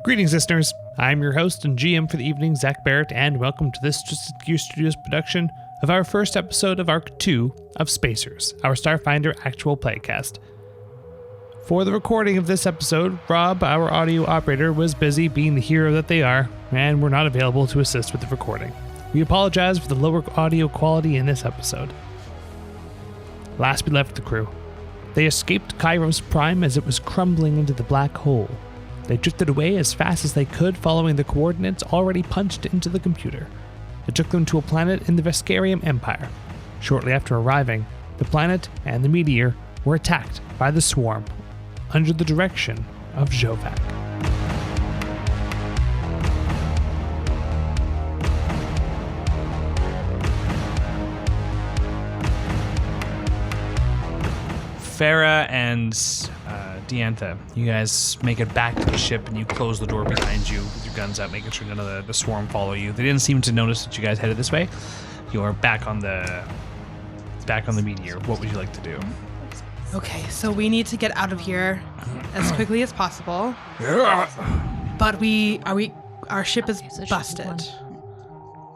Greetings, listeners. I'm your host and GM for the evening, Zach Barrett, and welcome to this Twisted Gear Studios production of our first episode of Arc 2 of Spacers, our Starfinder actual playcast. For the recording of this episode, Rob, our audio operator, was busy being the hero that they are, and were not available to assist with the recording. We apologize for the lower audio quality in this episode. Last we left the crew, they escaped Kairos Prime as it was crumbling into the black hole. They drifted away as fast as they could, following the coordinates already punched into the computer. It took them to a planet in the Vescarium Empire. Shortly after arriving, the planet and the meteor were attacked by the swarm under the direction of Jovac. Farah and Diantha, you guys make it back to the ship and you close the door behind you with your guns out, making sure none of the swarm follow you. They didn't seem to notice that you guys headed this way. You are back on the meteor. What would you like to do? Okay, so we need to get out of here as quickly as possible. Yeah. But our ship is busted.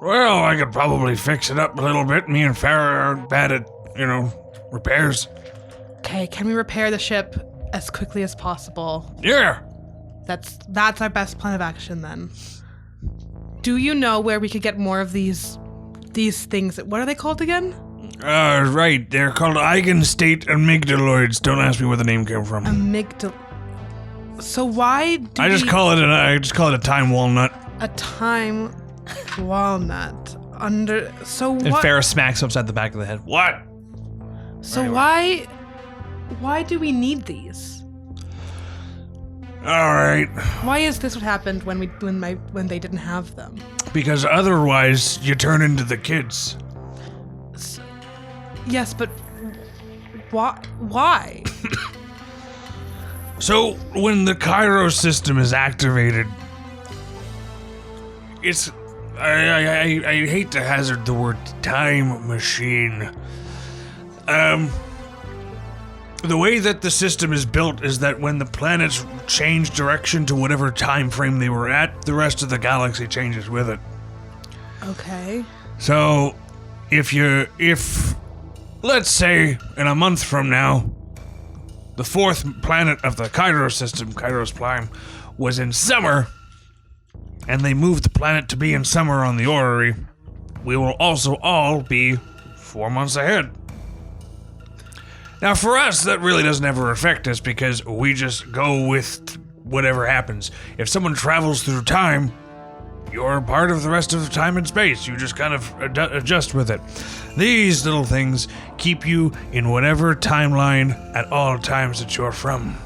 Well, I could probably fix it up a little bit. Me and Farah aren't bad at, repairs. Okay, can we repair the ship as quickly as possible? Yeah. That's our best plan of action then. Do you know where we could get more of these things? What are they called again? Right. They're called eigenstate amygdaloids. Don't ask me where the name came from. So why do I just call it a time walnut. a time walnut so And what? Farah smacks upside the back of the head. What? So why do we need these? All right. Why is this what happened when they didn't have them? Because otherwise you turn into the kids. Yes, but why? So when the Kairos system is activated, it's I hate to hazard the word time machine. The way that the system is built is that when the planets change direction to whatever time frame they were at, the rest of the galaxy changes with it. Okay. So, if let's say in a month from now, the fourth planet of the Kairos system, Kairos Prime, was in summer, and they moved the planet to be in summer on the orrery, we will also all be 4 months ahead. Now, for us, that really doesn't ever affect us because we just go with whatever happens. If someone travels through time, you're part of the rest of the time and space. You just kind of adjust with it. These little things keep you in whatever timeline at all times that you're from.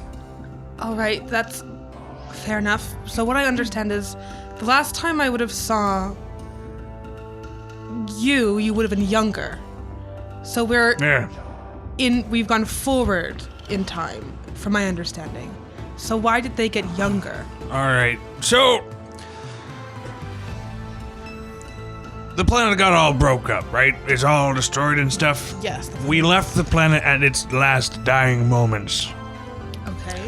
All right, that's fair enough. So what I understand is the last time I would have saw you would have been younger. So we've gone forward in time, from my understanding. So why did they get younger? Alright, so the planet got all broke up, right? It's all destroyed and stuff. Yes. We left the planet at its last dying moments. Okay.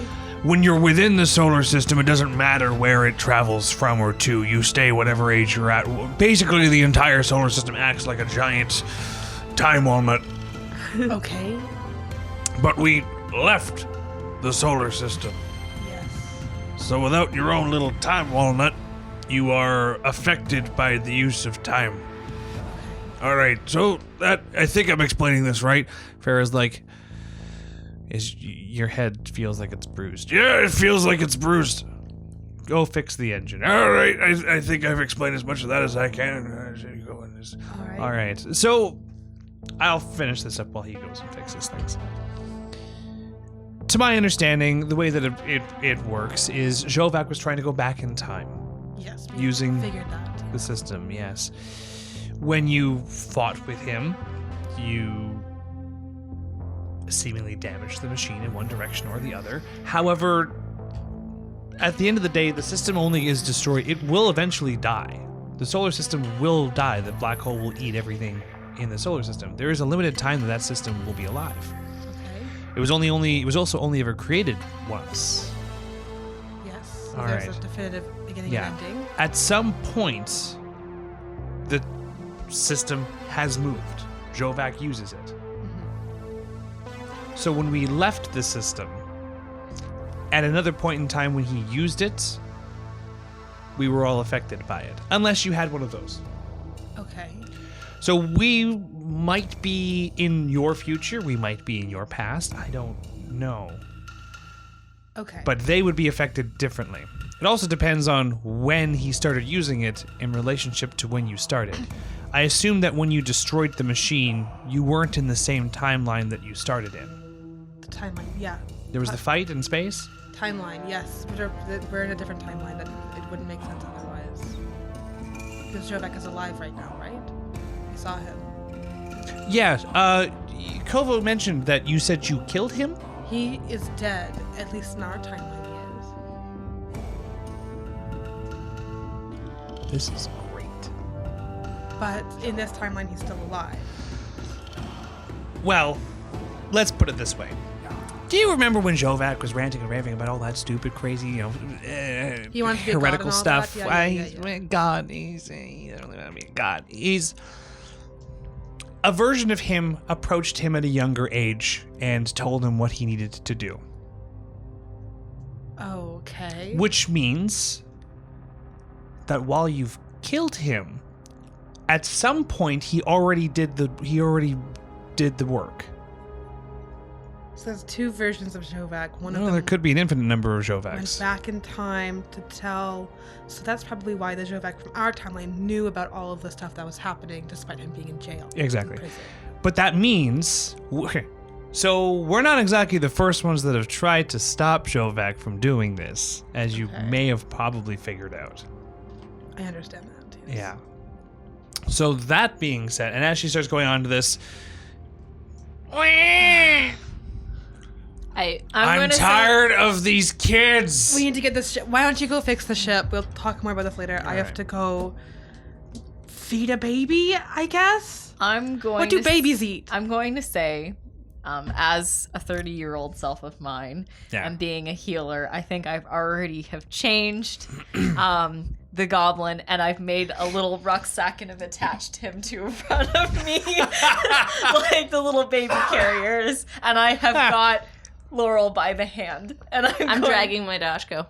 When you're within the solar system, it doesn't matter where it travels from or to. You stay whatever age you're at. Basically, the entire solar system acts like a giant time walnut. Okay. But we left the solar system. Yes. So without your own little time walnut, you are affected by the use of time. Alright, so that I think I'm explaining this right. Farah's like, your head feels like it's bruised. Yeah, it feels like it's bruised. Go fix the engine. Alright, I think I've explained as much of that as I can. All right. Alright, so I'll finish this up while he goes and fixes things. To my understanding, the way that it works is Jovac was trying to go back in time. Yes. Using figured that. the system, yes. When you fought with him, you seemingly damaged the machine in one direction or the other. However, at the end of the day, the system only is destroyed. It will eventually die. The solar system will die. The black hole will eat everything in the solar system. There is a limited time that system will be alive. Okay. It was also only ever created once. Yes. So All there's right. a definitive beginning Yeah. and ending. At some point, the system has moved. Jovac uses it. So when we left the system, at another point in time when he used it, we were all affected by it. Unless you had one of those. Okay. So we might be in your future, we might be in your past, I don't know. Okay. But they would be affected differently. It also depends on when he started using it in relationship to when you started. I assume that when you destroyed the machine, you weren't in the same timeline that you started in. the timeline, yeah. There was the fight in space? Timeline, yes. We're in a different timeline. That it wouldn't make sense otherwise. Because Jovac is alive right now, right? We saw him. Yeah, Kovo mentioned that you said you killed him? He is dead. At least in our timeline, he is. This is great. But in this timeline, he's still alive. Well, let's put it this way. Do you remember when Jovac was ranting and raving about all that stupid, crazy, He wanted to be a god heretical and all stuff? that? Yeah. God, he doesn't want to be a god. He's a version of him approached him at a younger age and told him what he needed to do. Okay. Which means that while you've killed him, at some point he already did the work. So there's two versions of Jovac. One of No, them there could be an infinite number of went Jovacs. back in time to tell. So that's probably why the Jovac from our timeline knew about all of the stuff that was happening, despite him being in jail. Exactly. In prison. But that means, okay, so we're not exactly the first ones that have tried to stop Jovac from doing this, as you Okay. may have probably figured out. I understand that. Yes. Yeah. So that being said, and as she starts going on to this, I'm gonna tired of these kids. We need to get this ship. Why don't you go fix the ship? We'll talk more about this later. I have right. to go feed a baby, I guess. I'm going. What do to babies eat? I'm going to say, as a 30-year-old self of mine, Yeah. and being a healer, I think I've already have changed the goblin, and I've made a little rucksack and have attached him to in front of me, like the little baby carriers, and I have got Laurel by the hand, and I'm dragging my Dashko.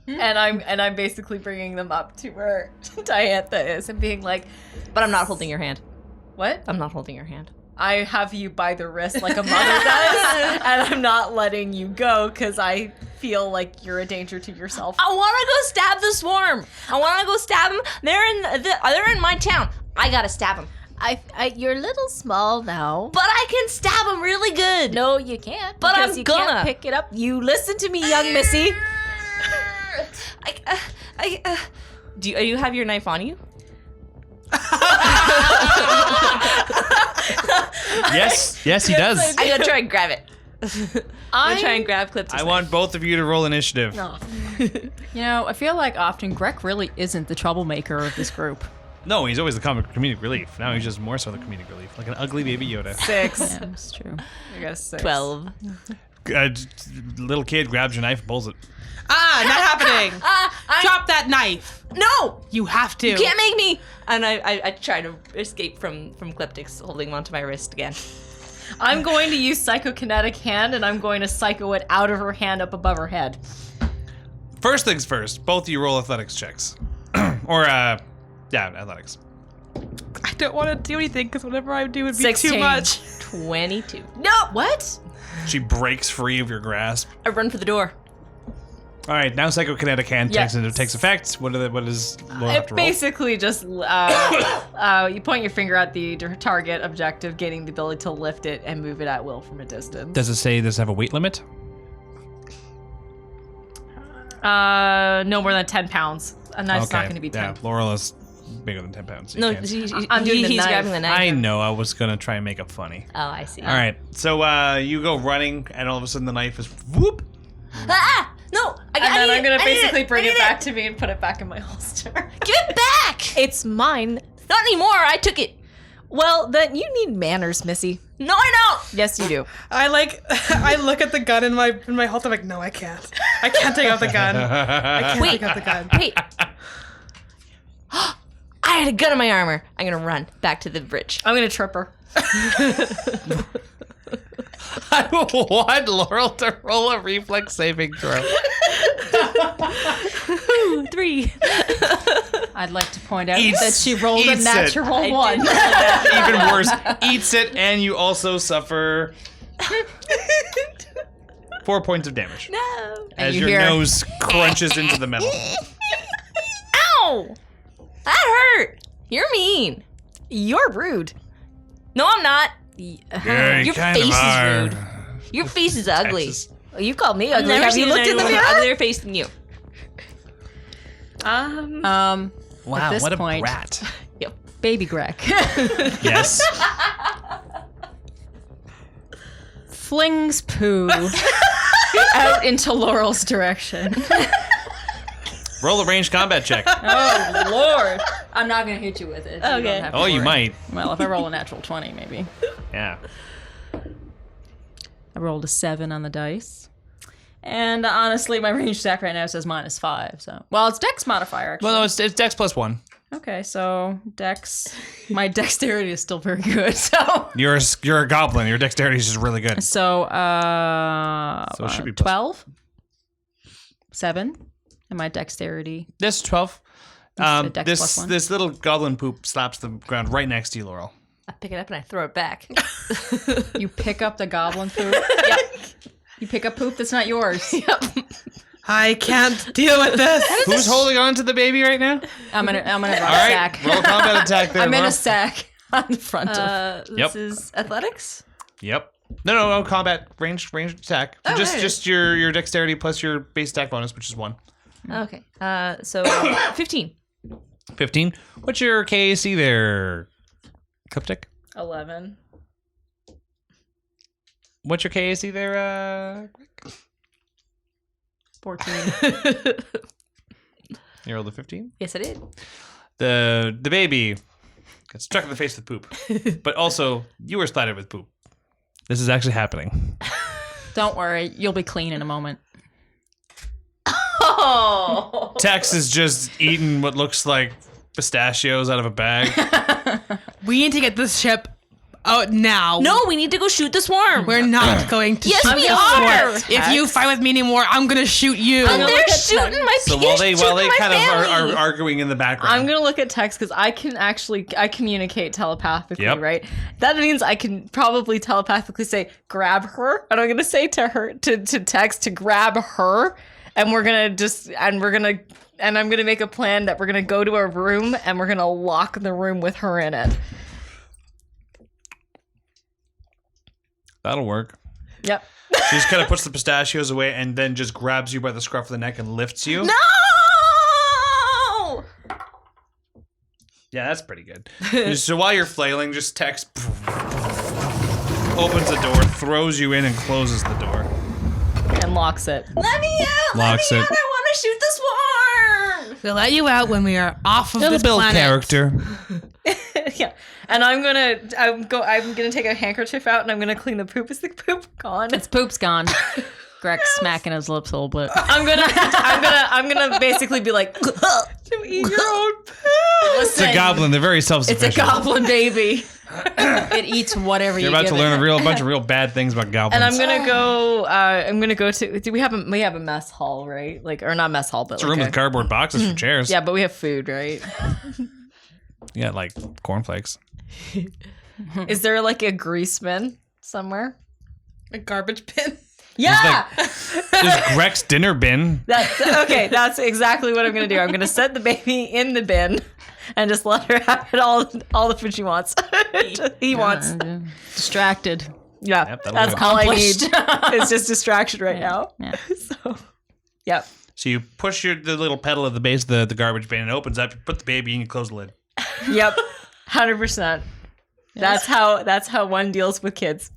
and I'm basically bringing them up to where Diantha is and being like, But I'm not holding your hand. what? I'm not holding your hand. I have you by the wrist like a mother does, and I'm not letting you go because I feel like you're a danger to yourself. I want to go stab the swarm. I want to go stab them. They're in my town. I gotta stab them. You're a little small now. But I can stab them really good. No, you can't. But because I'm you gonna. can't pick it up. You listen to me, young missy. Do you have your knife on you? Yes, he does. I'm gonna try and grab it. I'm gonna try and grab Klip-TIk's I knife. want both of you to roll initiative. No. You know, I feel like often Greg really isn't the troublemaker of this group. No, he's always the comedic relief. Now he's just more so the comedic relief, like an ugly baby Yoda. 6. Yeah, it's true. I guess 6. 12. Little kid grabs your knife and pulls it. Ah, not happening. I Drop that knife. no. You have to. You can't make me. And I try to escape from Klip-TIk's holding onto my wrist again. I'm going to use psychokinetic hand, and I'm going to psycho it out of her hand up above her head. First things first, both of you roll athletics checks. Athletics. I don't want to do anything because whatever I do would be 16. too much. 22. No. What? She breaks free of your grasp. I run for the door. All right, now psychokinetic hand Yes. takes effect. What is we'll have It to roll? basically just you point your finger at the target objective, gaining the ability to lift it and move it at will from a distance. Does it say does it have a weight limit? No more than 10 pounds, and that's not going to be 10. Yeah, Laurel is bigger than 10 pounds. So you No, can't. I'm doing the he's knife. grabbing the knife. I know. I was gonna try and make it funny. Oh, I see. All right, so you go running, and all of a sudden the knife is whoop. Ah! No! And then I'm going to basically bring it back to to me and put it back in my holster. Give it back! It's mine. Not anymore. I took it. Well, then you need manners, Missy. No, I don't. Yes, you do. I look at the gun in my holster. I'm like, no, I can't take out the gun. I can't take out the gun. Wait. I had a gun in my armor. I'm gonna run back to the bridge. I'm gonna trip her. I want Laurel to roll a reflex saving throw. 3. I'd like to point out Eats- that she rolled a eats it. natural 1. Even worse, eats it, and you also suffer 4 points of damage No. as you your hear- nose crunches into the metal. Ow! That hurt. You're mean. You're rude. No, I'm not. Yeah, you Your kind face of is are. rude. Your face is ugly. Texas. You called me I've ugly. never Have you seen looked in the anyone mirror? uglier face than you. Wow, At this what a point, brat. baby Greg Yes. flings poo out into Laurel's direction. Roll a ranged combat check. Oh, Lord. I'm not going to hit you with it. Okay. don't have to Oh, you worry. might. Well, if I roll a natural 20, maybe. Yeah. I rolled a 7 on the dice. And honestly, my range attack right now says -5. So, well, it's Dex modifier, actually. Well, no, it's Dex +1. Okay, so Dex. My dexterity is still very good. So, You're a goblin. Your dexterity is just really good. so So it should be plus- 12, 7, and my dexterity. This 12. a Dex +1. This little goblin poop slaps the ground right next to you, Laurel. I pick it up and I throw it back. You pick up the goblin poop. Yep. You pick up poop that's not yours. I can't deal with this. Who's holding on to the baby right now? I'm gonna run a All right, sack. roll a combat attack there, I'm in Laurel. a sack on the front of. Yep. This is athletics? Yep. No, combat ranged attack. So Oh, just right. just your dexterity plus your base attack bonus, which is 1. Okay. So 15. 15. What's your KAC there, Klip-TIk? 11. What's your KAC there, 14. You rolled a 15? Yes, I did. The baby got struck in the face with poop. But also, you were splattered with poop. This is actually happening. Don't worry, you'll be clean in a moment. Oh. Tex is just eating what looks like pistachios out of a bag. We need to get this ship out now. No, we need to go shoot the swarm. We're not going to Yes, shoot we this are. war. If you fight with me anymore, I'm gonna shoot you. And they're shooting my So while they shooting my kind of family. are arguing in the background. I'm gonna look at text because I communicate telepathically, Yep. right? That means I can probably telepathically say, grab her. And I'm gonna say to her, to text to grab her. And I'm gonna make a plan that we're gonna go to a room and we're gonna lock the room with her in it. That'll work. Yep. She just kind of puts the pistachios away and then just grabs you by the scruff of the neck and lifts you. No! Yeah, that's pretty good. So while you're flailing, just Tex opens the door, throws you in, and closes the door. And locks it. Let me out! Locks Let me it. out! I want to shoot the swarm! We'll let you out when we are off of It'll this build planet. character. Yeah. And I'm gonna take a handkerchief out and I'm gonna clean the poop. Is the poop gone? Its poop's gone. Greg's smacking his lips a little bit. I'm gonna basically be like, you eat your own poop. It's a goblin. They're very It's self-sufficient. a goblin baby. It eats whatever You're you about give to learn it. a bunch of real bad things about goblins. And I'm gonna go to. Do we have a mess hall, right? Like, or not mess hall, but It's a room with cardboard boxes for chairs. yeah, but we have food, right? You got like cornflakes. Is there like a grease bin somewhere? A garbage bin. Yeah, There's Greg's dinner bin. that's okay. That's exactly what I'm gonna do. I'm gonna set the baby in the bin and just let her have it all the food she wants. He wants. Distracted. Yeah, Yep, that'll that's do it. all I need. It's just distraction right now. Yeah. So, yep. So you push the little pedal at the base of the garbage bin and it opens up. You put the baby in, you close the lid. Yep, 100%. That's how one deals with kids.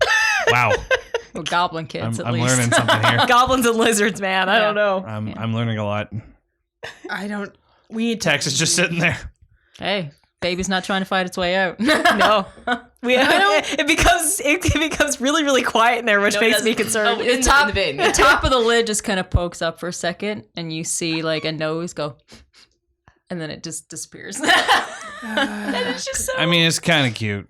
Wow. Well, goblin kids, at I'm least. learning something here. Goblins and lizards, man. I don't know. I'm learning a lot. We need to. Tex is just sitting there. Hey, Baby's not trying to fight its way out. No. It becomes really, really quiet in there, which makes me concerned. The top of the lid just kind of pokes up for a second, and you see like a nose go, and then it just disappears. That is just so... I mean, it's kind of cute.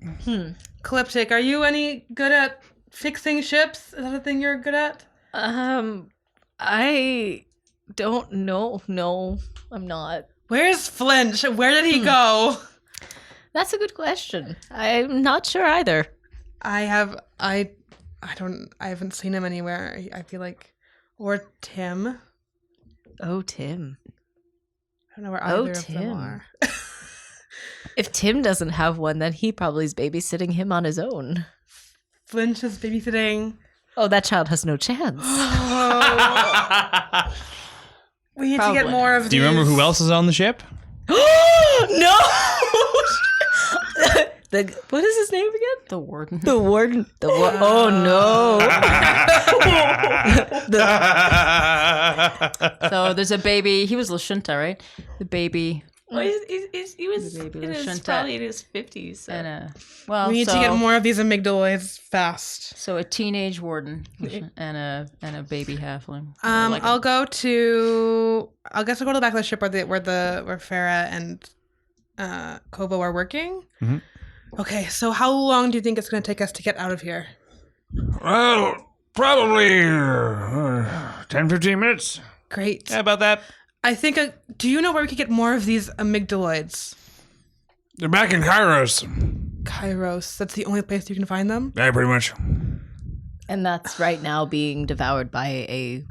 Klip-TIk, are you any good at fixing ships? Is that a thing you're good at? I don't know. No, I'm not. Where's Flinch? Where did he go? That's a good question. I'm not sure either. I haven't seen him anywhere. I feel like, or Tim. Oh, Tim. I don't know where either of them are. If Tim doesn't have one, then he probably is babysitting him on his own. Flinch is babysitting. Oh, that child has no chance. We need to get more of these. Do you remember who else is on the ship? No! What is his name again? The warden. The warden. Oh, no. So there's a baby. He was Lashunta, right? The baby. Well, he was Baby in his, Lashunta. probably in his 50s. So. And We need to get more of these amygdaloids fast. So a teenage warden and a baby halfling. I'll go to. I guess I'll go to the back of the ship where Farah and Kobo are working. Mhm. Okay, so how long do you think it's going to take us to get out of here? Well, probably 10, 15 minutes. Great. Yeah, about that. I think. Do you know where we could get more of these amygdaloids? They're back in Kairos. Kairos. That's the only place you can find them? Yeah, pretty much. And that's right now being devoured by a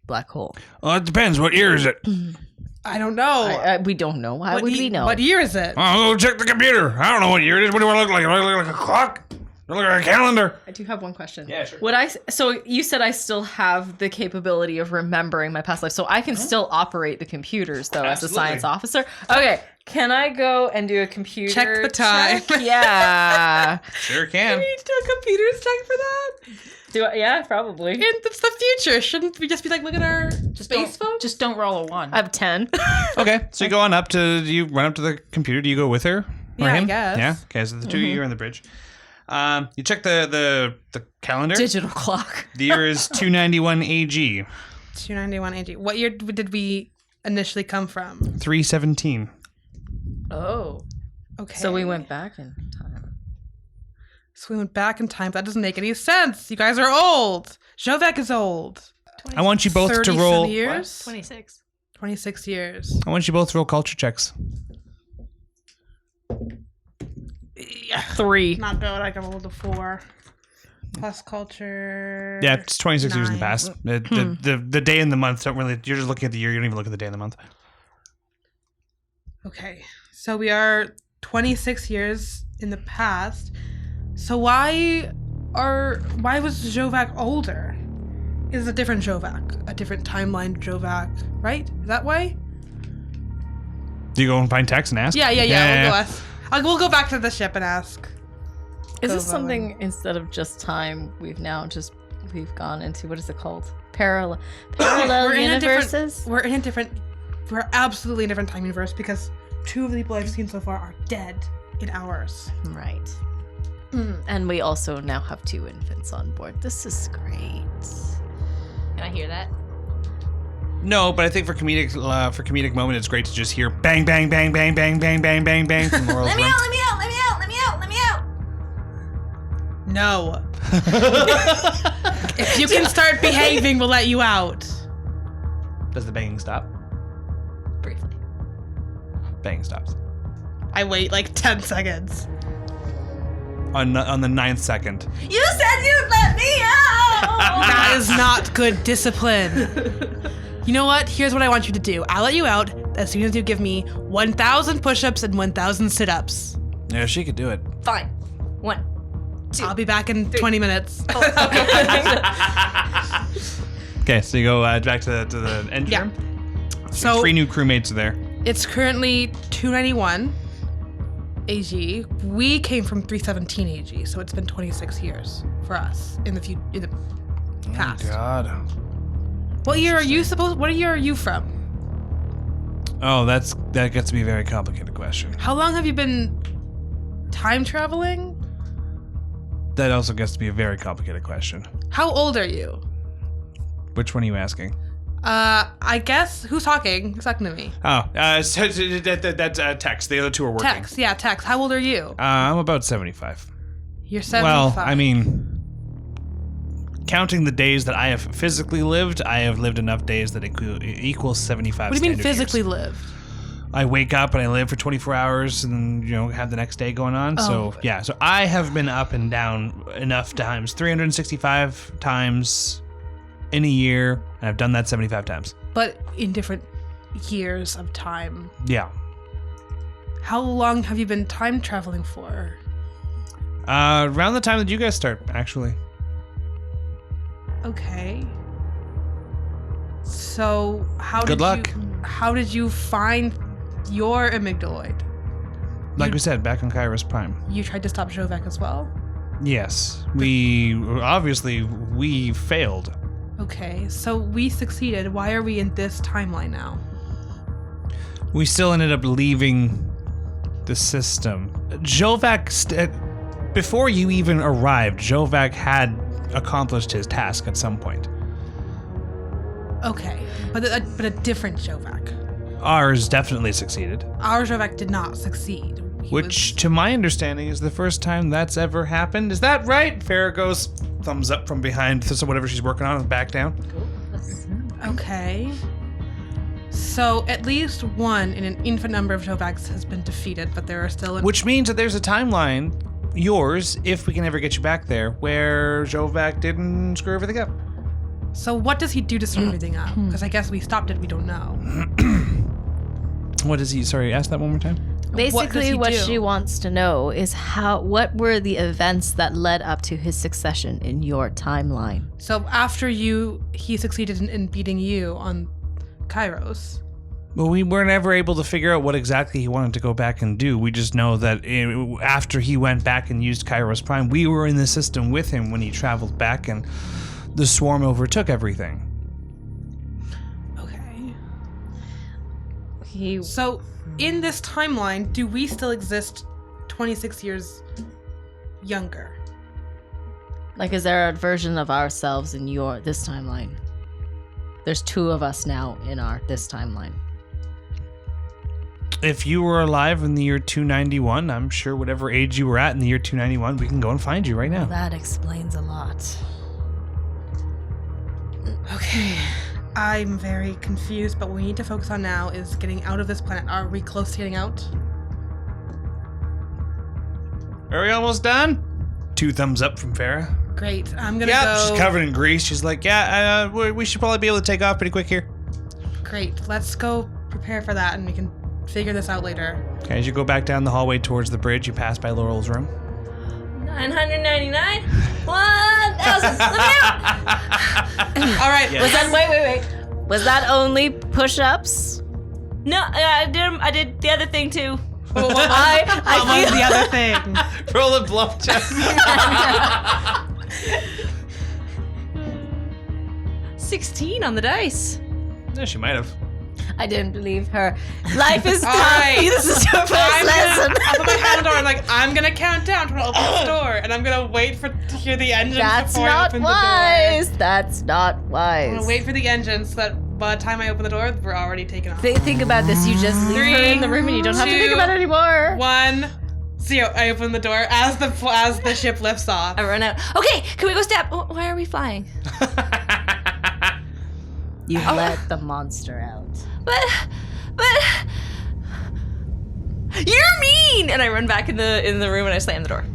black hole. Well, it depends. What year is it? I don't know. We don't know. Why would we know? What year is it? Oh, go check the computer. I don't know what year it is. What do I look like? Do I look like a clock? Do I look like a calendar? I do have one question. Yeah, sure. So you said I still have the capability of remembering my past life, so I can still operate the computers though as a science officer. Okay, can I go and do a computer Check the time. check? Yeah. Sure can. We need to do a computer check for that? Yeah, probably. It's the future. Shouldn't we just be like, look at our space phone? Just don't roll a 1. I have 10. Okay, so you go on up to. Do you run up to the computer? Do you go with her? Or Yeah, I him? guess. Yeah. Okay, so the two of you are on the bridge. You check the calendar. Digital clock. The year is 291 AG. 291 AG. What year did we initially come from? 317. Oh. Okay. So we went back in time. So we went back in time. That doesn't make any sense. You guys are old. Jovek is old. I want you both to 30 roll. some years? 26. 26 years. I want you both to roll culture checks. 3. Not good. I got rolled a 4. Plus culture. Yeah, it's 26 years in the 9. past. The day and the month don't really. You're just looking at the year. You don't even look at the day and the month. Okay. So we are 26 years in the past. So why was Jovak older? Is a different Jovak, a different timeline Jovak, right? Is that why? Do you go and find Tex and ask? Yeah. We'll go back to the ship and ask. Is this Kobo something, instead of just time, we've gone into, what is it called? Parallel We're universes? We're absolutely in a different time universe because 2 of the people I've seen so far are dead in ours. Right. And we also now have 2 infants on board. This is great. Can I hear that? No, but I think for comedic moment, it's great to just hear bang, bang, bang, bang, bang, bang, bang, bang, bang from Laurel's room. Let me out! Let me out! Let me out! Let me out! Let me out! No. If you can start behaving, we'll let you out. Does the banging stop? Briefly. Banging stops. I wait like 10 seconds. On the 9th second. You said you'd let me out! That is not good discipline. You know what? Here's what I want you to do. I'll let you out as soon as you give me 1,000 push-ups and 1,000 sit-ups. Yeah, she could do it. Fine. 1. 2. I'll be back in 20 minutes. Okay, so you go back to the engine Yeah. room. So 3 new crewmates are there. it's currently 291 AG. We came from 317 AG, so it's been 26 years for us in the past. God. What year are you from? Oh, that gets to be a very complicated question. How long have you been time traveling? That also gets to be a very complicated question. How old are you? Which one are you asking? I guess who's talking? Who's talking to me? Oh, that's Tex. The other two are working. Tex. Yeah, Tex. How old are you? I'm about 75. You're 75. Well, I mean, counting the days that I have physically lived, I have lived enough days that equals 75. What do you mean standard physically years. lived? I wake up and I live for 24 hours and, have the next day going on. So, yeah. So I have been up and down enough times, 365 times in a year, and I've done that 75 times. But in different years of time. Yeah. How long have you been time traveling for? Around the time that you guys start, actually. Okay. So how Good did luck. How did you find your amygdaloid? Like we said, back on Kairos Prime. You tried to stop Jovek as well? Yes. We failed. Okay, so we succeeded. Why are we in this timeline now? We still ended up leaving the system. Jovak, before you even arrived, Jovak had accomplished his task at some point. Okay, but a different Jovak. Ours definitely succeeded. Our Jovak did not succeed. Which, to my understanding, is the first time that's ever happened. Is that right? Farrah goes thumbs up from behind, so whatever she's working on, and back down. Okay. So at least one in an infinite number of Jovaks has been defeated, but there are still... Which means that there's a timeline, yours, if we can ever get you back there, where Jovak didn't screw everything up. So what does he do to screw everything up? Because I guess we stopped it, we don't know. What is he? Sorry, ask that one more time. Basically, what do? she wants to know is what were the events that led up to his succession in your timeline? So after he succeeded in beating you on Kairos. Well, we were never able to figure out what exactly he wanted to go back and do. We just know that after he went back and used Kairos Prime, we were in the system with him when he traveled back, and the swarm overtook everything. Okay. So in this timeline, do we still exist 26 years younger? Like, is there a version of ourselves in this timeline? There's two of us now in this timeline. If you were alive in the year 291, I'm sure whatever age you were at in the year 291, we can go and find you right now. That explains a lot. Okay. I'm very confused, but what we need to focus on now is getting out of this planet. Are we close to getting out? Are we almost done? 2 thumbs up from Farrah. Great. I'm gonna Yeah, go. she's covered in grease. She's like, we should probably be able to take off pretty quick here. Great. Let's go prepare for that, and we can figure this out later. Okay, as you go back down the hallway towards the bridge, you pass by Laurel's room. 999. 1,000. Let me out. All right. Yes. Was that wait? Was that only push-ups? No, I did the other thing too. What was the other thing? Roll a bluff check. 16 on the dice. No, she might have. I didn't believe her. Life is tough. right. This is your first lesson. I put my hand on the door. I'm like, I'm gonna count down to open this door, and I'm gonna wait to hear the engines That's before I not open wise. That's not the door. I'm wise. gonna wait for the engines so that by the time I open the door, we're already taken off. Think about this. You just leave her in the room and you don't have to think 2, about it anymore. 1, 0. I open the door as the ship lifts off. I run out. Okay, can we go stab? Why are we flying? You let the monster out. But you're mean. And I run back in the room and I slam the door.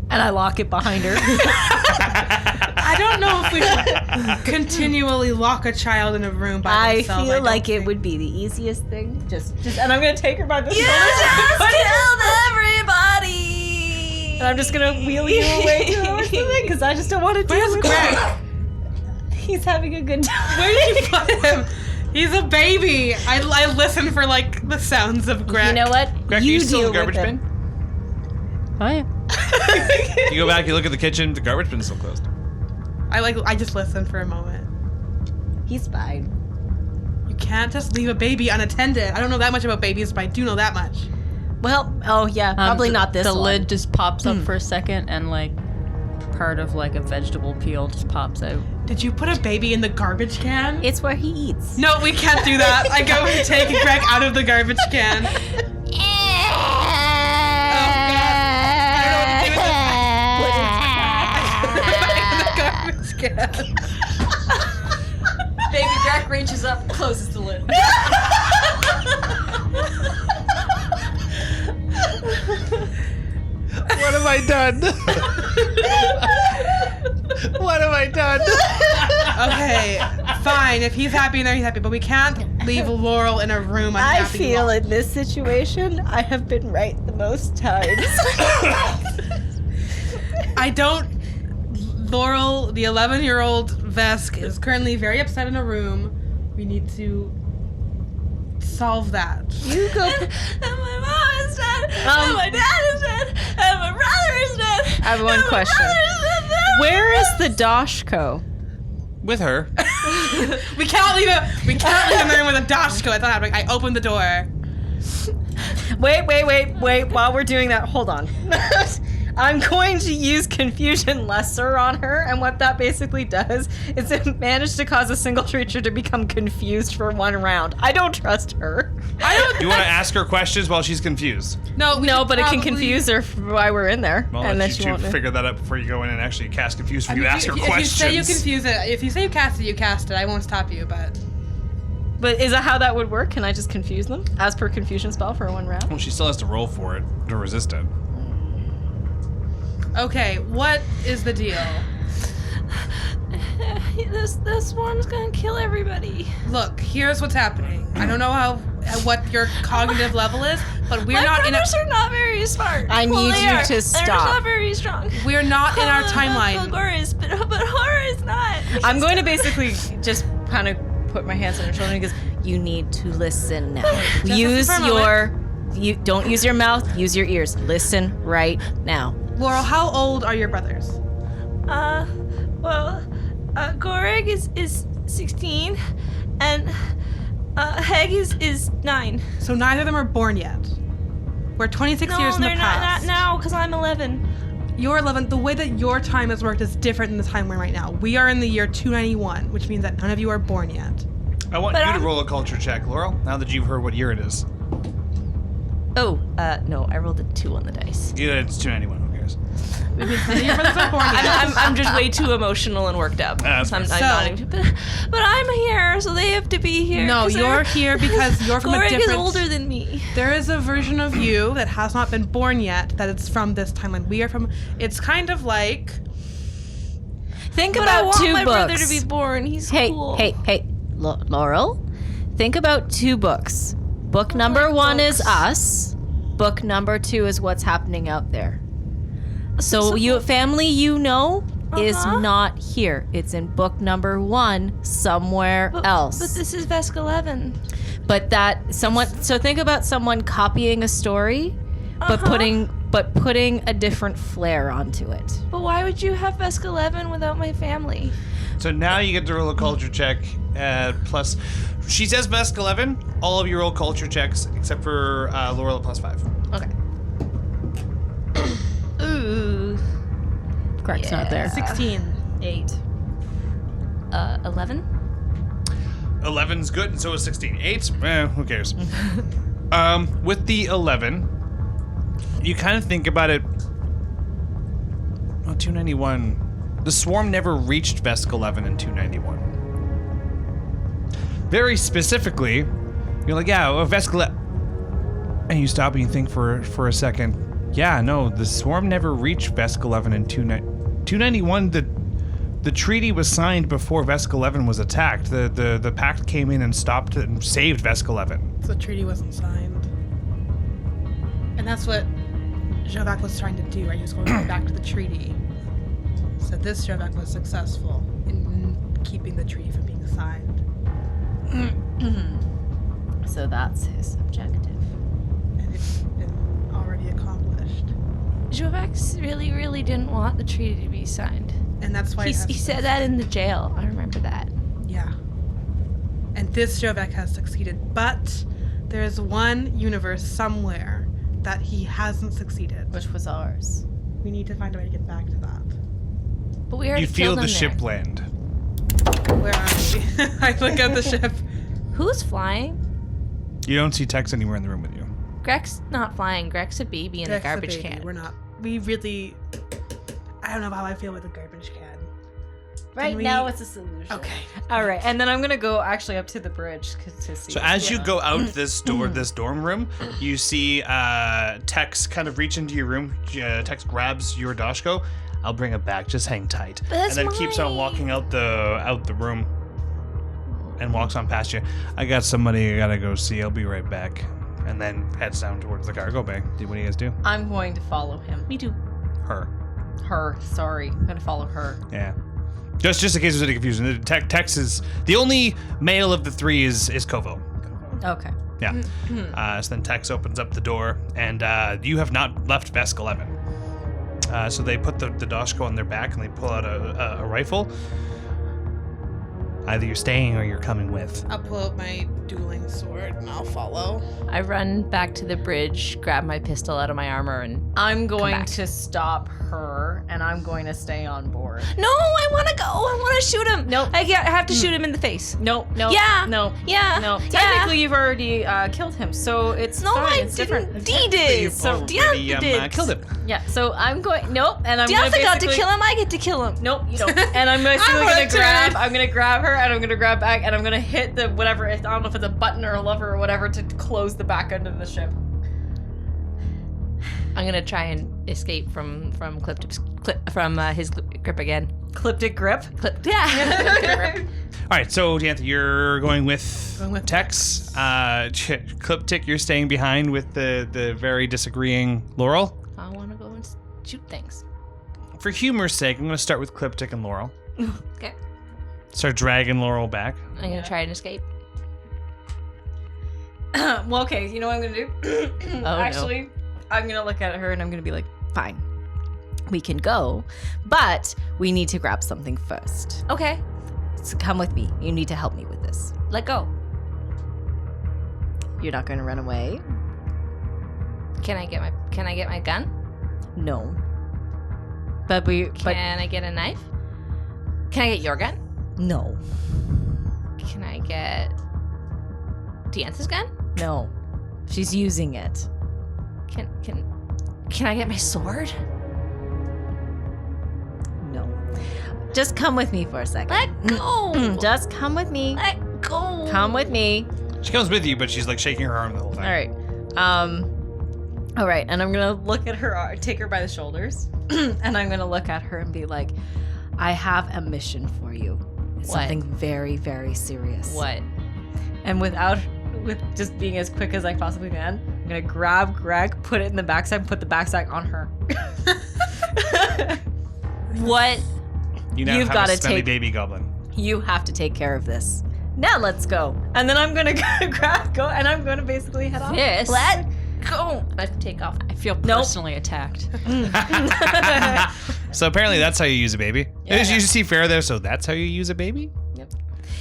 And I lock it behind her. I don't know if we should continually lock a child in a room by I themselves. feel like it would be the easiest thing. Just, and I'm gonna take her by the You shoulders. just killed everybody. And I'm just gonna wheel you away to the rest of it because I just don't want to do Where's it. Greg? He's having a good time. Where did you put him? He's a baby. I listen for like the sounds of Greg. You know what? Greg, you still deal in the garbage with bin? it. Oh yeah. You go back, you look at the kitchen, the garbage bin's still closed. I just listen for a moment. He's fine. You can't just leave a baby unattended. I don't know that much about babies, but I do know that much. Well, probably not this The one. lid just pops up for a second, and like part of like a vegetable peel just pops out. Did you put a baby in the garbage can? It's where he eats. No, we can't do that. I go and take Greg out of the garbage can. Oh God. I don't know what to do with this. Put it back in the garbage can. Baby Jack reaches up and closes the lid. What have I done? What have I done? Okay, fine. If he's happy in there, he's happy. But we can't leave Laurel in a room unhappy. I feel in this situation, I have been right the most times. I don't. Laurel, the 11-year-old Vesk, is currently very upset in a room. We need to solve that. You go. And my mom is dead. And my dad is dead. And my brother is dead. I have one question. Where is the Doshko? With her. We can't leave him in the room with a Dashko. That's not happening. I opened the door. Wait. While we're doing that, hold on. I'm going to use Confusion Lesser on her, and what that basically does is it managed to cause a single creature to become confused for 1 round. I don't trust her. You want to ask her questions while she's confused? No, But it can confuse her while we're in there, Well, and then let she you won't. two figure that out before you go in and actually cast confused. I You mean, ask her if questions. you say you confuse it, if you say you cast it, I won't stop you, but... But is that how that would work? Can I just confuse them as per confusion spell for 1 round? Well, she still has to roll for it to resist it. Okay, what is the deal? This one's gonna kill everybody. Look, here's what's happening. I don't know what your cognitive level is, but we're My not in a... brothers are not very smart. I need they you are. to They're stop. not very strong. We're not in our timeline. Gore is, but horror is not. I'm going to basically just kind of put my hands on her shoulder and goes, you need to listen now. Use for a moment. don't use your mouth, use your ears. Listen right now. Laurel, how old are your brothers? Goreg is 16, and Heg is 9. So neither of them are born yet. We're 26 years in the they're past. not now, because I'm 11. You're 11. The way that your time has worked is different than the time we're in right now. We are in the year 291, which means that none of you are born yet. I want But you to I'm- roll a culture check, Laurel, now that you've heard what year it is. Oh, no, I rolled a 2 on the dice. Yeah, it's 291, who cares? None of your brothers are born yet. I'm just way too emotional and worked up. That's I'm fair. not even, but I'm here, so they have to be here. No, 'cause you're here because you're from a Goreg different... is older than me. There is a version of you that has not been born yet that is from this timeline. We are from... It's kind of like... Think But I about want 2 my books. brother to be born. He's cool. Hey, Laurel, think about 2 books. Book number 1 is us. Book number 2 is what's happening out there. So family is not here. It's in book number 1 somewhere else. But this is Vesk 11. But so think about someone copying a story, but putting a different flair onto it. But why would you have Vesk 11 without my family? So now you get to roll a culture check plus. She says Vesk 11. All of you roll culture checks except for Laurel at plus 5. Okay. Ooh. Correct's not there. 16. 8. 11? 11's good, and so is 16. 8, who cares? With the 11, you kind of think about it. Oh, 291. The swarm never reached Vesk 11 in 291. Very specifically, you're like, yeah, Vesk 11. And you stop and you think for a second. Yeah, no, the swarm never reached Vesk 11 in 291. The treaty was signed before Vesk 11 was attacked. The pact came in and stopped it and saved Vesk 11. The treaty wasn't signed. And that's what Jovak was trying to do, right? He was going back to the treaty. So this Jovak was successful in keeping the treaty from being signed. So that's his objective. And it's been already accomplished. Jovax really, really didn't want the treaty to be signed. And that's why He said that in the jail. I remember that. Yeah. and this Jovek has succeeded. But there's one universe somewhere that he hasn't succeeded. Which was ours. We need to find a way to get back to that. But we already You feel killed the him ship there. land. Where are we? I look at the ship. Who's flying? You don't see Tex anywhere in the room with you. Greg's not flying. Greg's a baby in a Dex the garbage baby. can. We're not. We really. I don't know how I feel with a garbage can. Right we- now, it's a solution. Okay. All right, and then I'm gonna go actually up to the bridge to see. So as you go out this door, this dorm room, you see Tex kind of reach into your room. Tex grabs your Dashko. I'll bring it back. Just hang tight. That's and then keeps on mine. walking out the room and walks on past you. I got somebody I gotta go see. I'll be right back. And then heads down towards the cargo bay. What do you guys do? I'm going to follow him. Me too. Her. Her, sorry, I'm gonna follow her. Yeah. Just in case there's any confusion. Tex is the only male of the three is Kovo. Okay. Yeah. So then Tex opens up the door, and you have not left Vesk 11. So they put the Dashko on their back, and they pull out a rifle. Either you're staying or you're coming with. I'll pull out my dueling sword and I'll follow. I run back to the bridge, grab my pistol out of my armor, and I'm going back. to stop her, and I'm going to stay on board. no, I want to go. I want to shoot him. Nope. I have to shoot him in the face. No, no, Yeah. no, Yeah. no. Yeah. Technically, you've already killed him, so it's No, fine. I It's didn't. different. Dee did. So Diantha did. Killed him. Yeah. So I'm going. Nope. And I'm gonna Diantha got to basically- kill him. I get to kill him. Nope, you don't. And I'm basically want gonna to. grab. I'm gonna grab her, and I'm gonna grab back, and I'm gonna hit the whatever. I don't know if it's a button or a lever or whatever to close the back end of the ship. I'm gonna try and escape from his grip again. Klip-TIk grip. Yeah. All right, so Diantha, you're going with Tex. Klip-TIk, you're staying behind with the very disagreeing Laurel. I want to go and shoot things. For humor's sake, I'm going to start with Klip-TIk and Laurel. Okay. Start dragging Laurel back. I'm gonna try and escape. Well, okay. You know what I'm gonna do? no. Actually, I'm gonna look at her and I'm gonna be like, Fine. We can go, but we need to grab something first. Okay. So come with me. You need to help me with this. Let go. You're not going to run away? Can I get my gun? No. But Can I get a knife? Can I get your gun? no. Can I get Diantha's gun? No. She's using it. Can I get my sword? No. Just come with me for a second. Let go. Just come with me. Let go. Come with me. She comes with you, but she's like shaking her arm the whole time. All right. all right. And I'm gonna look at her, take her by the shoulders, and I'm gonna look at her and be like, I have a mission for you. It's What? something very, very serious. What? and with just being as quick as I possibly can, I'm gonna grab Greg, put it in the backpack, put the backpack on her. What? You now You've have gotta a smelly take- baby goblin. You have to take care of this. Now let's go. And then I'm gonna go, and I'm gonna basically head off. This. Let go. I have to take off. I feel personally attacked. So apparently that's how you use a baby. Yeah. You see Farrah there, so that's how you use a baby?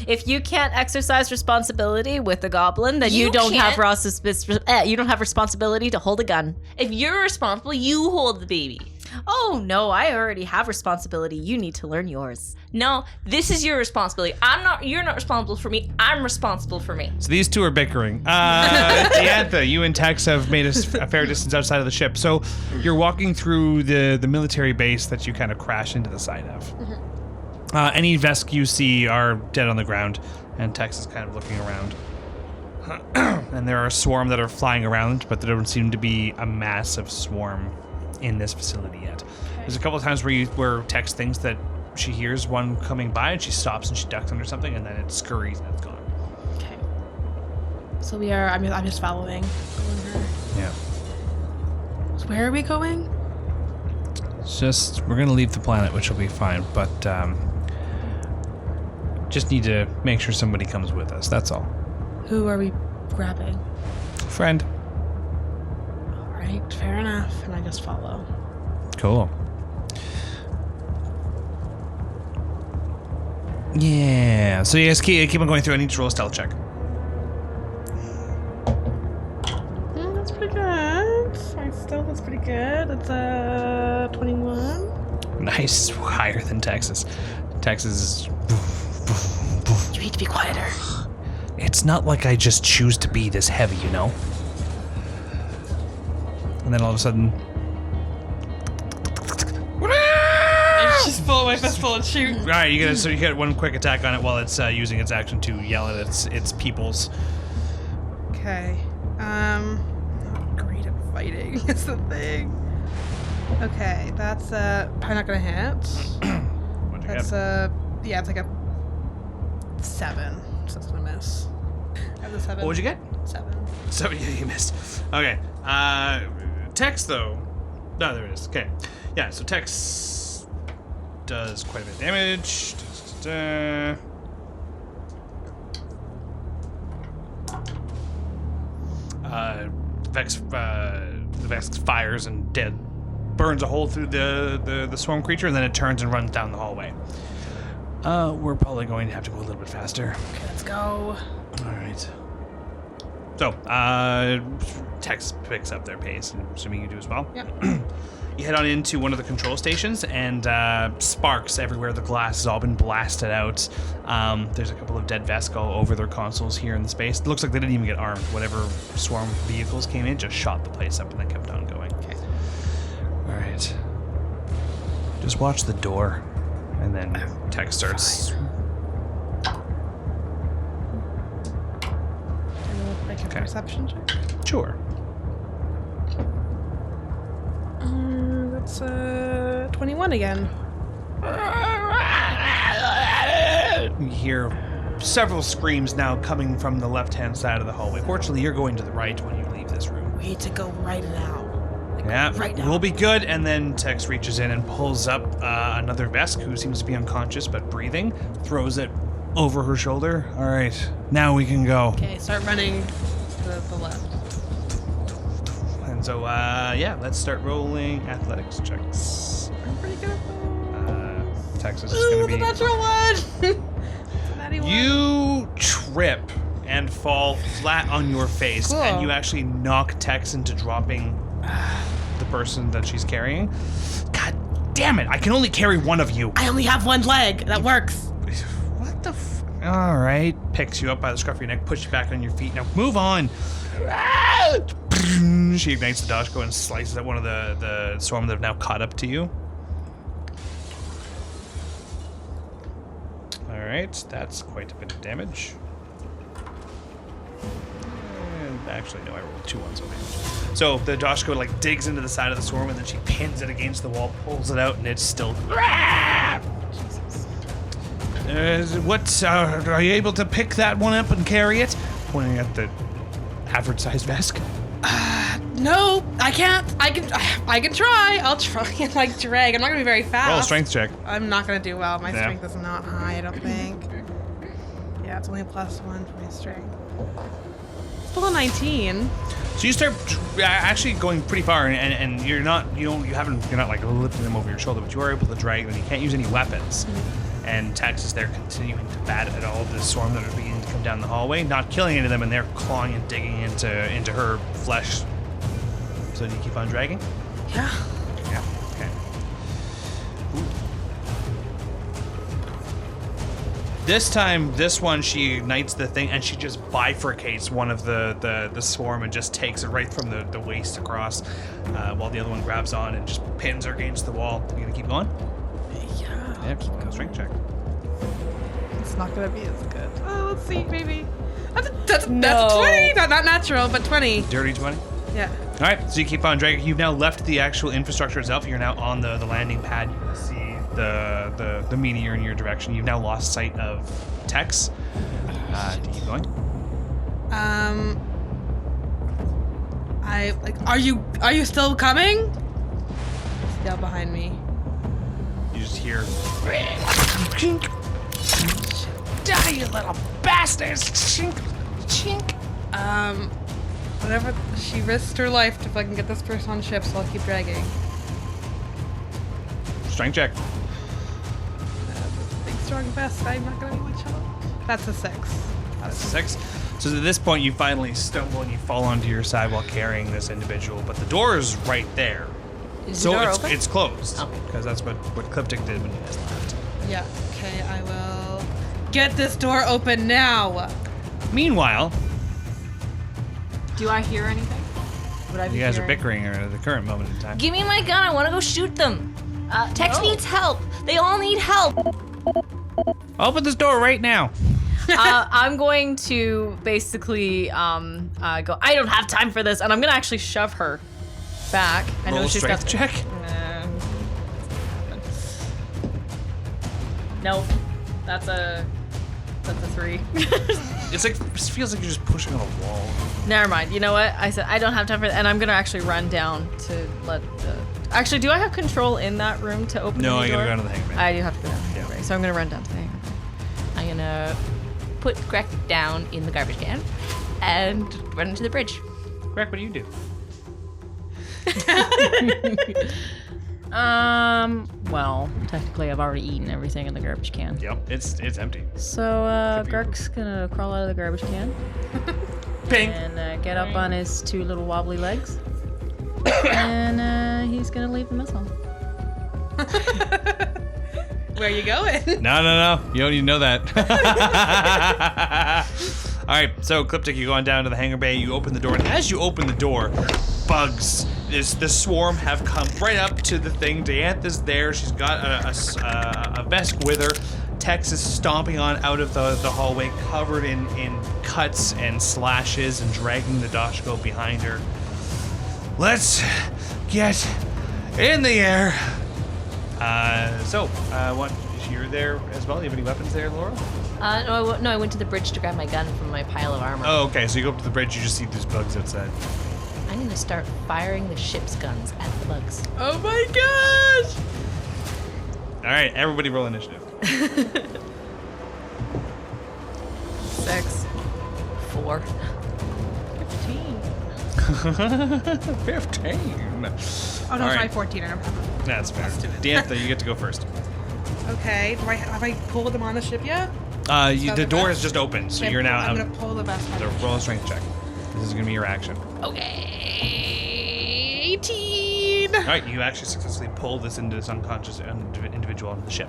If you can't exercise responsibility with a goblin, then you, You don't have can't. you don't have responsibility to hold a gun. If you're responsible, you hold the baby. Oh no, I already have responsibility. You need to learn yours. No, this is your responsibility. You're not responsible for me. I'm responsible for me. So these two are bickering. Diantha, you and Tex have made a fair distance outside of the ship. So you're walking through the military base that you kind of crash into the side of. Any Vesk you see are dead on the ground, and Tex is kind of looking around. And there are a swarm that are flying around, but there don't seem to be a massive swarm in this facility yet. There's a couple of times where Tex thinks that she hears one coming by, and she stops and she ducks under something, and then it scurries and it's gone. Okay. So we are. I'm just following. Yeah. So where are we going? It's just, we're going to leave the planet, which will be fine, but just need to make sure somebody comes with us, that's all. Who are we grabbing? Friend. All right, fair enough. And I just follow. Cool. Yeah, Yeah, so you guys keep on going through. I need to roll a stealth check. That's pretty good. That's pretty good. It's 21. Nice. Higher than Texas. Texas is... You need to be quieter. It's not like I just choose to be this heavy, you know? And then all of a sudden... Just pull my pistol and shoot. All right, you get one quick attack on it while it's using its action to yell at its peoples. Okay. Not great at fighting is the thing. Okay, that's probably not gonna hit. What'd you That's get? yeah, it's like a 7. So that's gonna miss. I have a 7. What would you get? 7. So yeah, you missed. Okay. Tex though. No, there it is. Okay. Yeah. So Tex does quite a bit of damage. The Vex fires and burns a hole through the swarm creature, and then it turns and runs down the hallway. We're probably going to have to go a little bit faster. Okay, let's go. All right. So, Tex picks up their pace, and assuming you do as well. Yep. You head on into one of the control stations, and sparks everywhere. The glass has all been blasted out. There's a couple of dead Vesk all over their consoles here in the space. It looks like they didn't even get armed. Whatever swarm vehicles came in just shot the place up, and then kept on going. Okay. All right. Just watch the door, and then Tex starts... Make a Okay. perception check. Sure. That's 21 again. You hear several screams now coming from the left-hand side of the hallway. Fortunately, you're going to the right when you leave this room. We need to go right now. Yeah, right now. we'll be good. And then Tex reaches in and pulls up another Vesk who seems to be unconscious but breathing, throws it over her shoulder. All right, now we can go. Okay, start running to the left. And so, yeah, let's start rolling athletics checks. I'm pretty good at those. Texas is going to be... the natural one! It's a natty one. You trip and fall flat on your face, Cool. and you actually knock Tex into dropping the person that she's carrying. God damn it, I can only carry one of you. I only have one leg. That works. What the f... All right. Picks you up by the scruff of your neck, puts you back on your feet. Now move on. She ignites the Dashko and slices at one of the swarm that have now caught up to you. All right, that's quite a bit of damage. And actually, no, I rolled 2 ones. Okay. So the Dashko like digs into the side of the swarm and then she pins it against the wall, pulls it out, and it's still. What? Are you able to pick that one up and carry it? Pointing at the average-sized Vesk. No, I can't. I can try. I'll try and like drag. I'm not gonna be very fast. Roll a strength check. I'm not gonna do well. My Yeah. strength is not high, I don't think. Yeah, it's only a +1 for my strength. Still a 19. So you start actually going pretty far, and you're not you're not like lifting them over your shoulder, but you are able to drag them. You can't use any weapons. And Tex is there continuing to bat at all of the swarm that are beginning to come down the hallway, not killing any of them, and they're clawing and digging into her flesh. So do you keep on dragging? Yeah. Yeah. Okay. Ooh. This time, this one, she ignites the thing and she just bifurcates one of the swarm and just takes it right from the waist across, while the other one grabs on and just pins her against the wall. You gonna keep going? Yeah. Yeah, just go strength check. It's not gonna be as good. Oh, let's see, maybe. That's No. 20. Not natural, but 20. Dirty 20. Yeah. All right, so you keep on dragging. You've now left the actual infrastructure itself. You're now on the landing pad. You can see the meteor in your direction. You've now lost sight of Tex. Do you keep going? Are you still coming? Still behind me. You just hear... Die, you little bastards! Chink, chink. Whatever. She risked her life to fucking get this person on ship, so I'll keep dragging. Strength check. Big strong vest. I'm not gonna be much help. That's a 6. That's a 6. So at this point, you finally stumble and you fall onto your side while carrying this individual, but the door is right there. Is So the door it's, open? it's closed, Okay. because that's what Klip-TIk did when you guys left. Yeah. Okay, I will get this door open now. Meanwhile, Do I hear anything? Would I be you guys are hearing- bickering at the current moment in time. Give me my gun. I want to go shoot them. Tex needs help. They all need help. Open this door right now. I'm going to basically go, I don't have time for this. And I'm going to actually shove her back. I Roll a she's strength got check. Nope. That's a 3. It's like, it feels like you're just pushing on a wall. Never mind. You know what? I said I don't have time for that. And I'm going to actually run down to let the... Actually, do I have control in that room to open No, the you door? gotta go down to the hangar bay. I do have to go down to the hangar bay. So I'm going to run down to the hangar bay. I'm going to put Greg down in the garbage can and run into the bridge. Greg, what do you do? Well, technically I've already eaten everything in the garbage can. Yep, it's empty. So, Greg's gonna crawl out of the garbage can Ping. and get up on his 2 little wobbly legs. And he's gonna leave the mess hall. Where you going? No. You don't need to know that. All right, so Klip-TIk, you go on down to the hangar bay. You open the door, and as you open the door, bugs. The swarm have come right up to the thing. Diantha's there. She's got a vest with her. Tex is stomping on out of the hallway, covered in cuts and slashes, and dragging the Dashko behind her. Let's get in the air. What? You're there as well? You have any weapons there, Laura? No, I went to the bridge to grab my gun from my pile of armor. Oh, okay. So you go up to the bridge. You just see these bugs outside. I'm going to start firing the ship's guns at the bugs. Oh my gosh! All right, everybody roll initiative. 6. 4. 15. Oh no, All sorry, right. 14. I don't have That's fair. Diantha, you get to go first. it. Okay, have I pulled them on the ship yet? The door has just opened, so Okay, you're now I'm out. gonna pull the vest. So roll a strength check. This is gonna be your action. Okay. 18. All right, you actually successfully pull this unconscious individual onto the ship.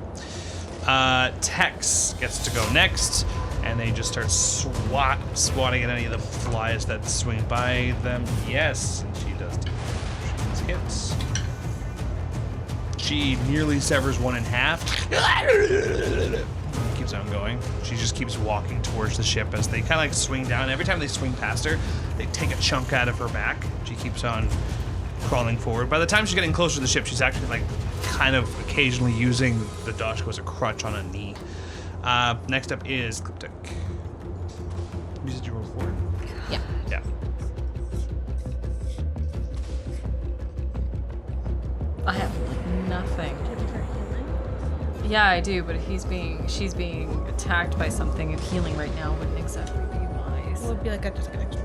Tex gets to go next, and they just start swatting at any of the flies that swing by them. Yes, and she does too. She hits. She nearly severs one in half. Keeps on going. She just keeps walking towards the ship as they kind of like swing down. Every time they swing past her, they take a chunk out of her back. She keeps on crawling forward. By the time she's getting closer to the ship, she's actually like kind of occasionally using the Dashko as a crutch on a knee. Next up is Klip-TIk. You said you rolled 4? Yeah. Yeah. I have nothing. Yeah, I do, but she's being attacked by something, and healing right now wouldn't exactly be wise. Well, it'd be like just an extra.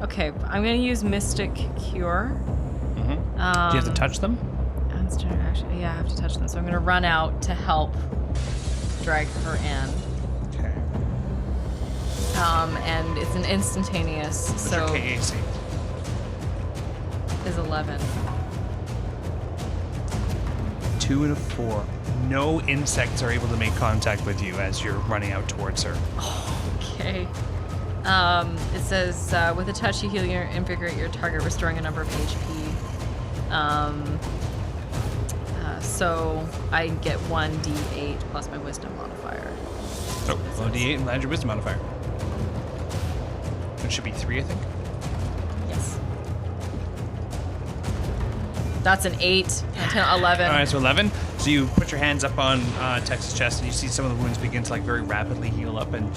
Okay, I'm gonna use Mystic Cure. Mm-hmm. Do you have to touch them? Actually, yeah, I have to touch them. So I'm gonna run out to help drag her in. Okay. And it's an instantaneous. What's So your KAC? is 11. 2 and a 4. No insects are able to make contact with you as you're running out towards her. Okay. It says, with a touch, you heal or invigorate your target, restoring a number of HP. So I get 1d8 plus my wisdom modifier. So, roll a D8 and add your wisdom modifier. It should be 3, I think. Yes. That's an 8, and 10, 11. All right, so 11. So you put your hands up on Tex's chest, and you see some of the wounds begin to like very rapidly heal up. And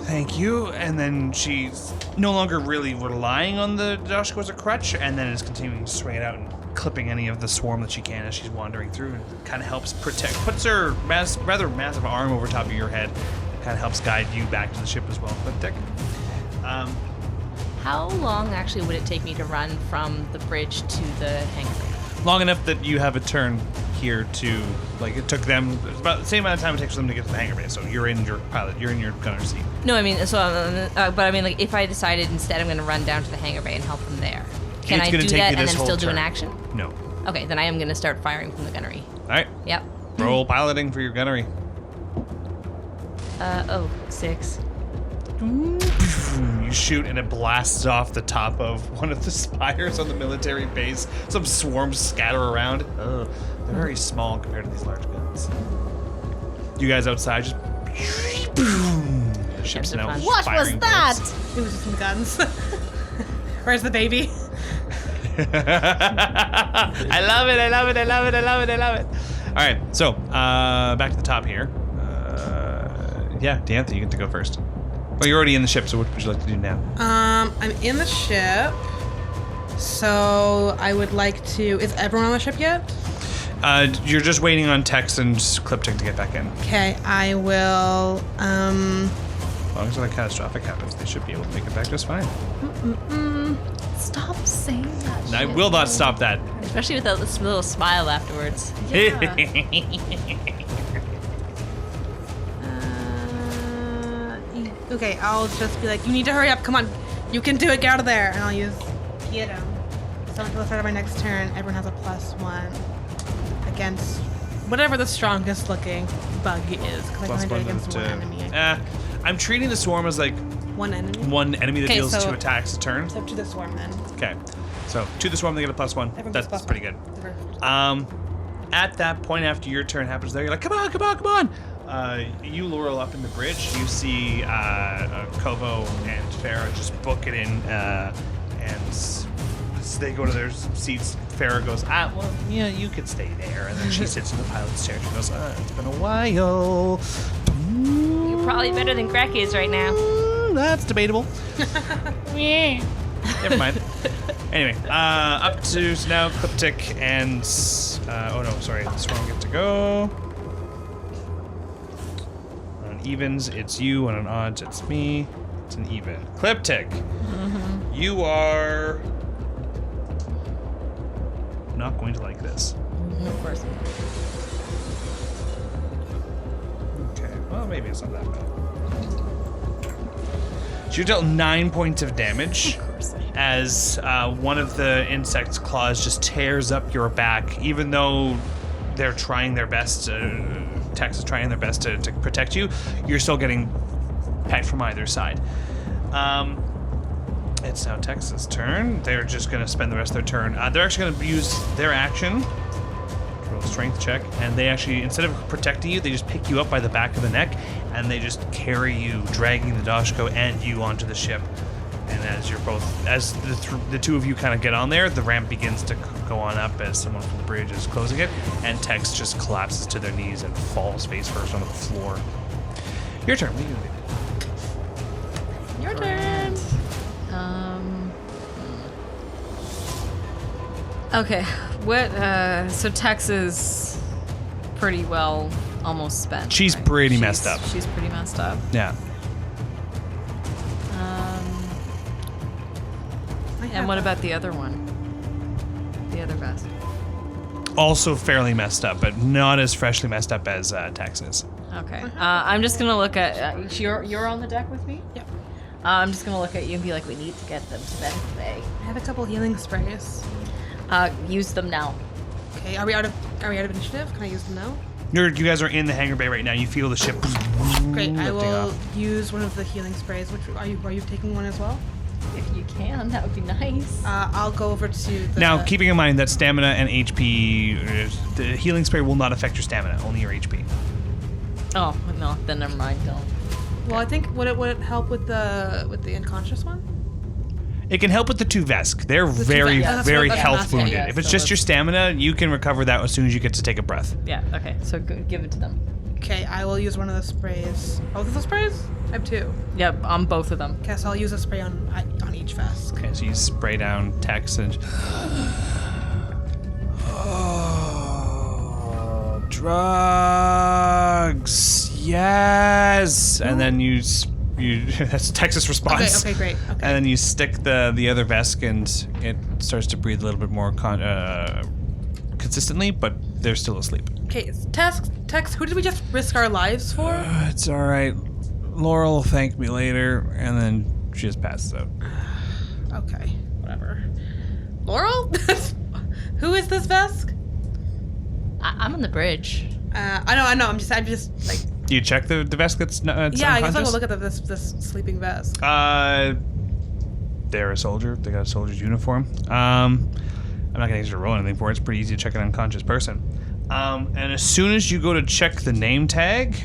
thank you. And then she's no longer really relying on the Dashko as a crutch, and then is continuing to swing it out and clipping any of the swarm that she can as she's wandering through, and kind of helps protect. Puts her rather massive arm over top of your head. Kind of helps guide you back to the ship as well. Klip-TIk. How long actually would it take me to run from the bridge to the hangar? long enough that you have a turn here to, like, it took them about the same amount of time it takes for them to get to the hangar bay. So you're in your pilot, you're in your gunner seat. No, I mean, so, but I mean, like, if I decided instead I'm going to run down to the hangar bay and help them there, can It's I gonna do take that you and this then whole still do an turn. action? No. Okay, then I am going to start firing from the gunnery. All right. Yep. Roll piloting for your gunnery. 6. You shoot and it blasts off the top of one of the spires on the military base. Some swarms scatter around. They're very small compared to these large guns. You guys outside just. The ship's now What was firing that? bullets. It was just some guns. Where's the baby? I love it. All right, so back to the top here. Yeah, Diantha, you get to go first. Well, you're already in the ship, so what would you like to do now? I'm in the ship. So I would like to. Is everyone on the ship yet? You're just waiting on Tex and Klip-TIk to get back in. Okay, I will. As long as nothing catastrophic happens, they should be able to make it back just fine. Stop saying that. And I will not stop that. Especially with that little smile afterwards. Okay, I'll just be like, you need to hurry up. Come on, you can do it. Get out of there, and I'll use get him. So until the start of my next turn, everyone has a +1 against whatever the strongest looking bug is. Because I can only do it against one enemy. I'm treating the swarm as like One enemy. one enemy that Okay, deals so- 2 attacks a turn. So to the swarm then. Okay, so to the swarm they get a +1. Everyone That's gets pretty good. +1. At that point, after your turn happens there, you're like, come on. You Laurel up in the bridge. You see Kovo and Farah just book it in, and they go to their seats. Farah goes, well, yeah, you could stay there. And then she sits in the pilot's chair. She goes, it's been a while. You're probably better than Greg is right now. That's debatable. Never mind. Anyway, up to so now Klip-TIk and the swarm get to go. On evens, it's you, and on odds, it's me. It's an even. Klip-TIk, you are not going to like this. Of course. Okay, well, maybe it's not that bad. So you dealt 9 points of damage as one of the insect's claws just tears up your back, even though they're trying their best, Tex is trying their best to protect you, you're still getting pecked from either side. It's now Tex's turn. They're just going to spend the rest of their turn. They're actually going to use their action, roll a strength check, and they actually, instead of protecting you, they just pick you up by the back of the neck, and they just carry you, dragging the Dashko and you onto the ship. And as you're both, as the two of you kind of get on there, the ramp begins to go on up as someone from the bridge is closing it, and Tex just collapses to their knees and falls face first onto the floor. Your turn. What are you gonna do? Your turn. Okay. What? So Tex is pretty well almost spent. She's pretty messed up. She's pretty messed up. Yeah. And what about the other one? The other vest. Also fairly messed up, but not as freshly messed up as Tex is. Okay. I'm just gonna look at. You're on the deck with me. Yep. I'm just gonna look at you and be like, we need to get them to bed today. I have a couple healing sprays. Use them now. Okay, are we out of initiative? Can I use them now? You guys are in the hangar bay right now. You feel the ship. Great. I lifting will off. use one of the healing sprays. Which are you taking one as well? If you can, that would be nice. I'll go over to the. Now, keeping in mind that stamina and HP, the healing spray will not affect your stamina, only your HP. Oh no, then never mind. Don't. Well, I think would it help with the unconscious one? It can help with the 2 Vesk. They're The 2 very, Vesk. Yeah, that's very what- health that's what- wounded. yeah, If it's so just your stamina, you can recover that as soon as you get to take a breath. Yeah. Okay. So give it to them. Okay, I will use one of the sprays. Both of the sprays? I have 2. Yep, on both of them. Okay, so I'll use a spray on each vest. Okay, so you spray down Tex and. Oh, drugs. Yes. And then you that's Tex's response. Okay, great. Okay. And then you stick the other Vesk and it starts to breathe a little bit more consistently, but they're still asleep. Okay, Tex, who did we just risk our lives for? It's all right. Laurel will thank me later, and then she just passes out. Okay, whatever. Laurel? Who is this Vesk? I'm on the bridge. I know. I'm just like. Do you check the Vesk that's not? Yeah, I guess I'll go look at this sleeping Vesk. They're a soldier. They got a soldier's uniform. I'm not gonna use to roll anything for it. It's pretty easy to check an unconscious person. And as soon as you go to check the name tag,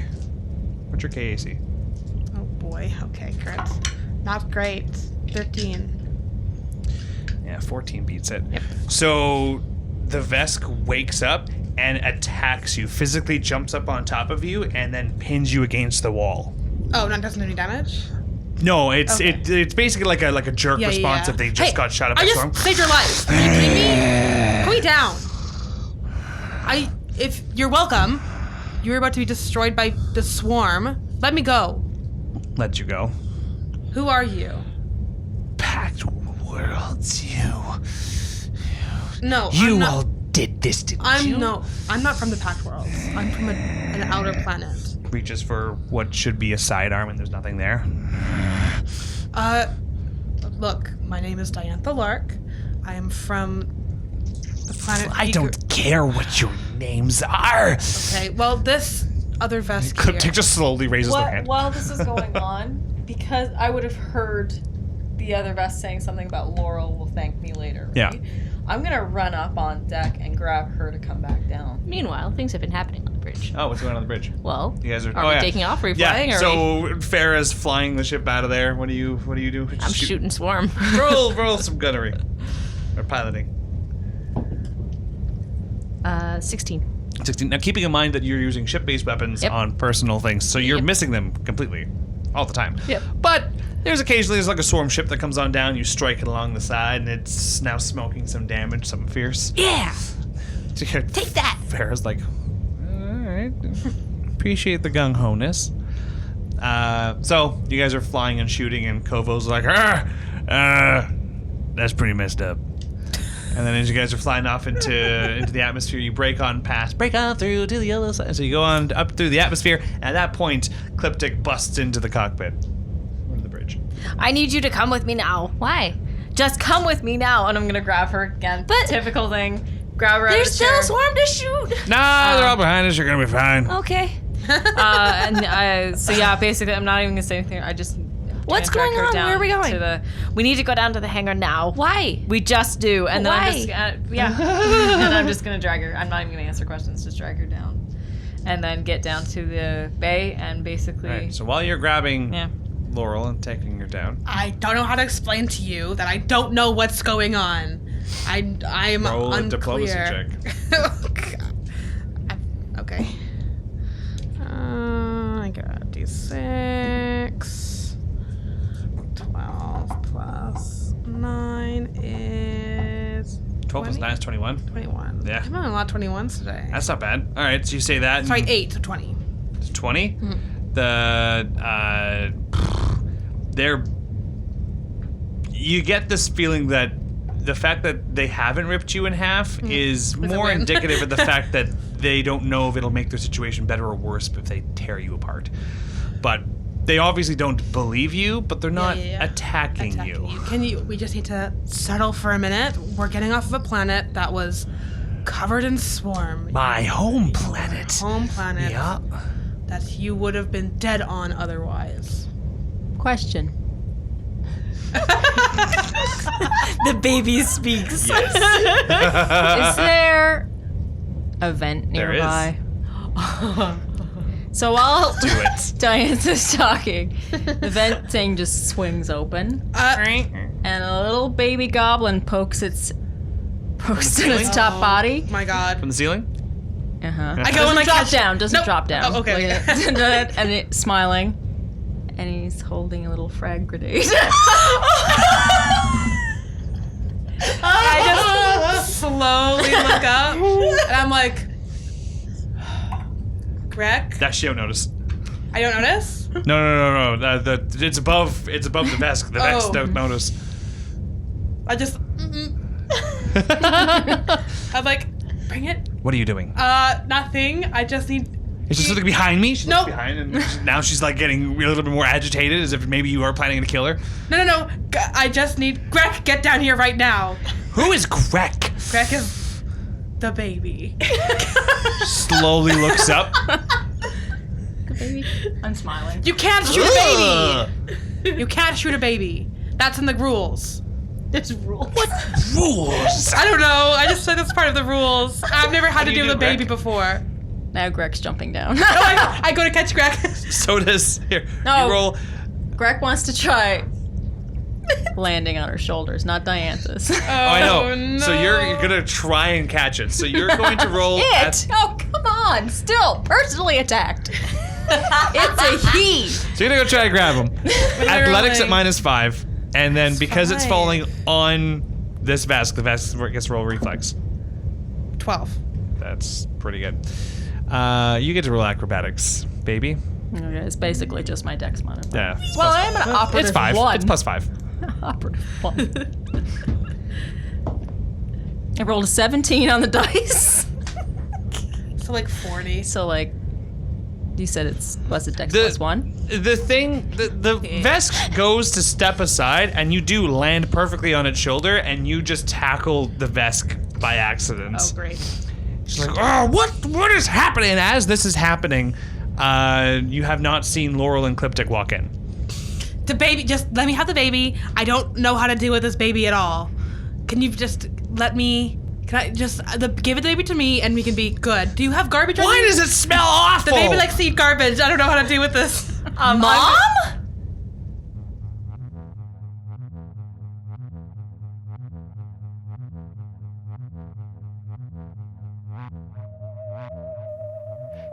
what's your KAC? Oh boy. Okay, great. Not great. 13. Yeah, 14 beats it. Yep. So the Vesk wakes up and attacks you, physically jumps up on top of you, and then pins you against the wall. Oh, not doesn't do any damage? No, it's Okay. it's basically like a jerk response if they just got shot up by I storm. just saved your life. Are you kidding me? Put me down. If you're welcome, you're about to be destroyed by the swarm. Let me go. Let you go. Who are you? Packed worlds, No, You I'm not, all did this, didn't you? I'm not from the Pact World. I'm from an outer planet. Reaches for what should be a sidearm and there's nothing there. Look, my name is Diantha Lark. I am from the planet. I don't care what your names are. Okay, well, this other Vesk here. Klip-TIk just slowly raises their hand. While this is going on, because I would have heard the other vest saying something about Laurel will thank me later. Right? Yeah. I'm gonna run up on deck and grab her to come back down. Meanwhile, things have been happening on the bridge. Oh, what's going on the bridge? Well, You guys are. are we taking off? Are we flying? Yeah. Or So Farah's flying the ship out of there. What do you do? I'm shooting swarm. roll some gunnery or piloting. 16. 16. Now, keeping in mind that you're using ship-based weapons Yep. on personal things, so you're Yep. missing them completely, all the time. Yep. But there's like a swarm ship that comes on down. You strike it along the side, and it's now smoking some damage, something fierce. Yeah. Take that. Farah's like, all right, appreciate the gung ho-ness. So you guys are flying and shooting, and Kovo's like, that's pretty messed up. And then as you guys are flying off into the atmosphere, you break on through to the other side. So you go on up through the atmosphere, and at that point, Klip-TIk busts into the cockpit. Or to the bridge. I need you to come with me now. Why? Just come with me now, and I'm gonna grab her again. But- typical thing. Grab her out There's of the still chair. a swarm to shoot. Nah, they're all behind us. You're gonna be fine. Okay. So yeah, basically, I'm not even gonna say anything. I just. What's gonna drag going her on? down Where are we going? We need to go down to the hangar now. Why? We just do, and then I'm Why? just and I'm just gonna drag her. I'm not even gonna answer questions. Just drag her down, and then get down to the bay and basically. All right, so while you're grabbing Yeah. Laurel and taking her down, I don't know how to explain to you that I don't know what's going on. I'm roll a unclear. diplomacy check. Okay. I got D6. 12 plus 9 is 12 plus 9 is 21. 21. Yeah. I'm on a lot of 21s today. That's not bad. All right, so you say that. Sorry, and 8 to 20. 20. Mhm. You get this feeling that the fact that they haven't ripped you in half is a more win. indicative of the fact that they don't know if it'll make their situation better or worse if they tear you apart. But they obviously don't believe you, but they're not attacking you. We just need to settle for a minute. We're getting off of a planet that was covered in swarm. My home planet. Home planet Yeah. that you would have been dead on otherwise. Question. The baby speaks. Yes. Is there a vent There is. nearby? So while Do it. Diantha's talking, the vent thing just swings open, and a little baby goblin pokes its top body. My God. From the ceiling? Uh-huh. I go and like drop catch- down. Doesn't Nope. drop down. Oh, okay. Like, and it's smiling, and he's holding a little frag grenade. I just slowly look up and I'm like, Greg? That she don't notice. I don't notice? No. It's above the desk. The desk Oh. don't notice. I just, I'm like, Bring it. What are you doing? Nothing. I just need. Is there something behind me? She looks Nope. behind, and now she's like getting a little bit more agitated, as if maybe you are planning to kill her. No. I just need. Greg, get down here right now. Who is Greg? Greg is the baby. Slowly looks up. I'm smiling. You can't shoot a baby. You can't shoot a baby. That's in the rules. There's rules. Rules. I don't know. I just said that's part of the rules. I've never had to do deal you with a do, baby Greg? before. Now Greg's jumping down. No, I go to catch Greg. So does here. No. You roll. Greg wants to try landing on her shoulders, not Diantha's. Oh, I know. No. So you're gonna try and catch it. So you're going to roll. It? Oh, come on. Still, personally attacked. It's a he. So you're gonna go try to grab him. I Athletics rolling? at -5, and then because it's fine. falling on this vest, the vest gets to roll reflex. 12. That's pretty good. You get to roll acrobatics, baby. Okay, it's basically just my dex modifier. Yeah. Well, I am an operative It's 5. one. It's +5. Operative one. I rolled a 17 on the dice. So like 40. So like, you said was it dex The- +1? The thing, the vest goes to step aside, and you do land perfectly on its shoulder, and you just tackle the vest by accident. Oh, great. She's like, oh, what is happening? And as this is happening, you have not seen Laurel and Klip-TIk walk in. The baby, just let me have the baby. I don't know how to deal with this baby at all. Can you just let me? Can I just give the baby to me and we can be good? Do you have garbage? on Why you? does it smell awful? The baby likes to eat garbage. I don't know how to deal with this. Mom?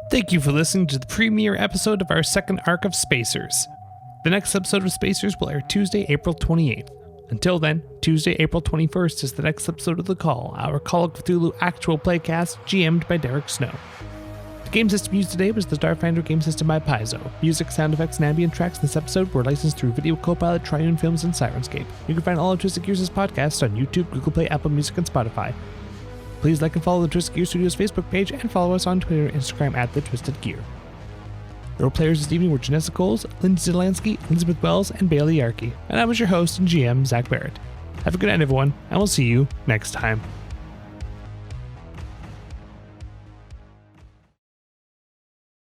Thank you for listening to the premiere episode of our second arc of Spacers. The next episode of Spacers will air Tuesday, April 28th. Until then, Tuesday, April 21st is the next episode of The Call, our Call of Cthulhu actual playcast, GM'd by Derek Snow. The game system used today was the Starfinder game system by Paizo. Music, sound effects, and ambient tracks in this episode were licensed through Video Copilot, Triune Films, and Sirenscape. You can find all of Twisted Gears' podcasts on YouTube, Google Play, Apple Music, and Spotify. Please like and follow the Twisted Gear Studios Facebook page and follow us on Twitter and Instagram at The Twisted Gear. The role players this evening were Janessa Coles, Lindsay Delansky, Elizabeth Wells, and Bailey Yarkey. And I was your host and GM, Zach Barrett. Have a good night, everyone, and we'll see you next time.